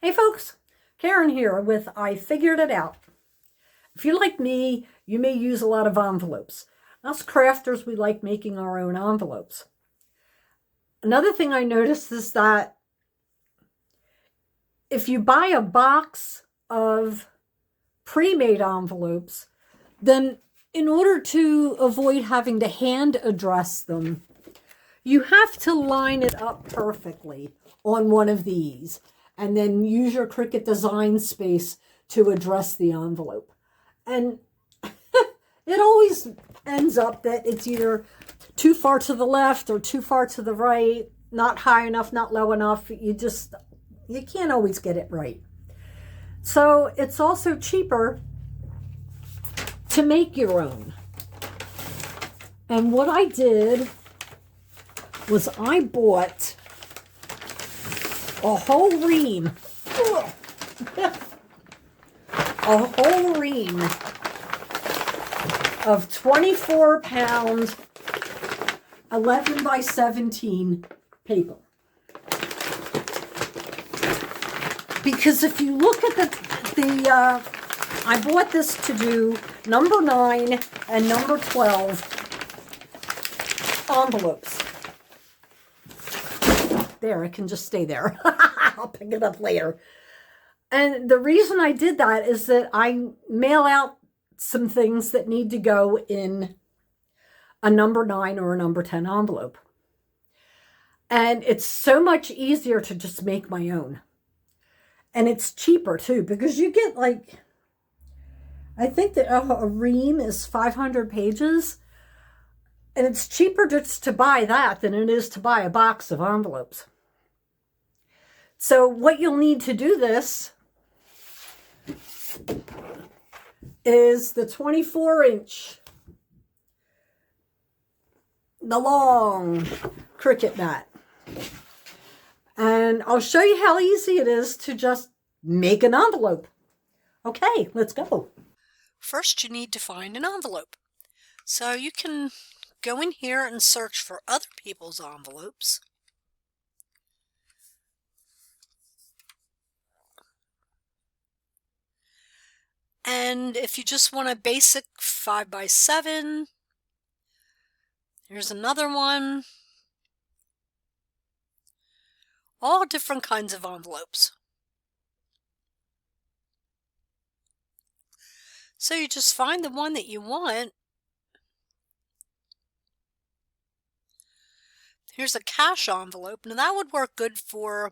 Hey folks, Karen here with I Figured It Out. If you're like me, you may use a lot of envelopes. Us crafters, we like making our own envelopes. Another thing I noticed is that if you buy a box of pre-made envelopes, then in order to avoid having to hand address them, you have to line it up perfectly on one of these and then use your Cricut Design Space to address the envelope. And it always ends up that it's either too far to the left or too far to the right, not high enough, not low enough. You can't always get it right. So it's also cheaper to make your own. And what I did was I bought a whole ream, a whole ream of 24-pound 11 by 17 paper. Because if you look at I bought this to do number 9 and number 12 envelopes. There, it can just stay there. I'll pick it up later. And the reason I did that is that I mail out some things that need to go in a number 9 or a number 10 envelope. And it's so much easier to just make my own. And it's cheaper too, because you get like, I think that a Ream is 500 pages. And it's cheaper just to buy that than it is to buy a box of envelopes. So what you'll need to do this is the 24-inch, the long Cricut mat. And I'll show you how easy it is to just make an envelope. Okay, let's go. First, you need to find an envelope. So you can go in here and search for other people's envelopes. And if you just want a basic 5 by 7, here's another one. All different kinds of envelopes. So you just find the one that you want. Here's a cash envelope. Now that would work good for,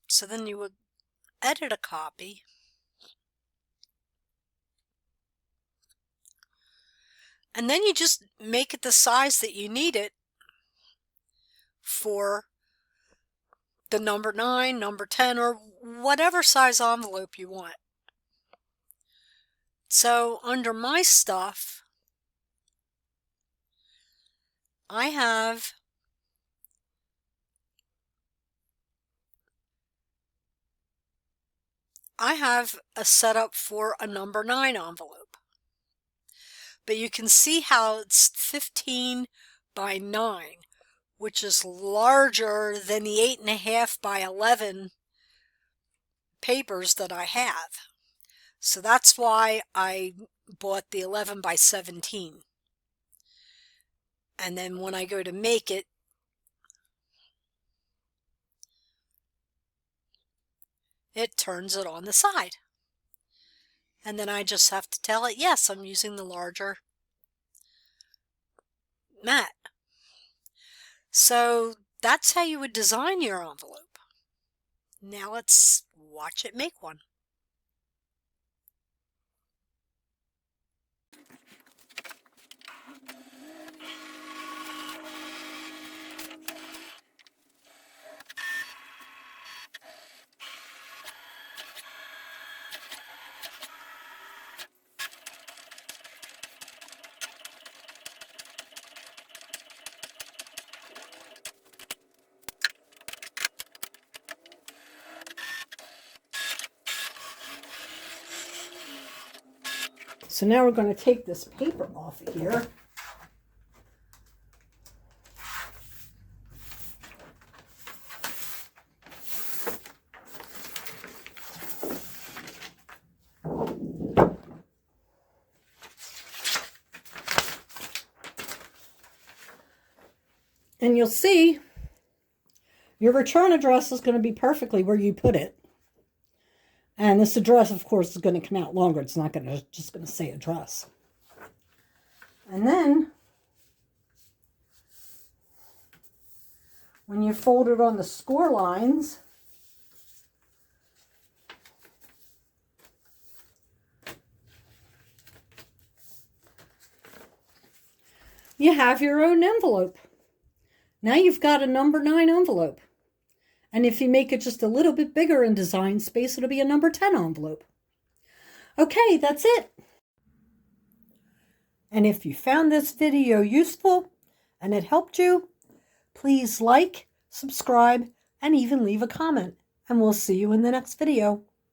so then you would edit a copy. And then you just make it the size that you need it for the number 9, number 10, or whatever size envelope you want. So under my stuff, I have a setup for a number 9 envelope. But you can see how it's 15 by 9, which is larger than the 8.5 by 11 papers that I have. So that's why I bought the 11 by 17. And then when I go to make it, it turns it on the side. And then I just have to tell it, yes, I'm using the larger mat. So that's how you would design your envelope. Now let's watch it make one. So now we're going to take this paper off of here. And you'll see your return address is going to be perfectly where you put it. And this address, of course, is going to come out longer. It's not just going to say address. And then when you fold it on the score lines, you have your own envelope. Now you've got a number 9 envelope. And if you make it just a little bit bigger in Design Space, it'll be a number 10 envelope. Okay, that's it. And if you found this video useful and it helped you, please like, subscribe, and even leave a comment. And we'll see you in the next video.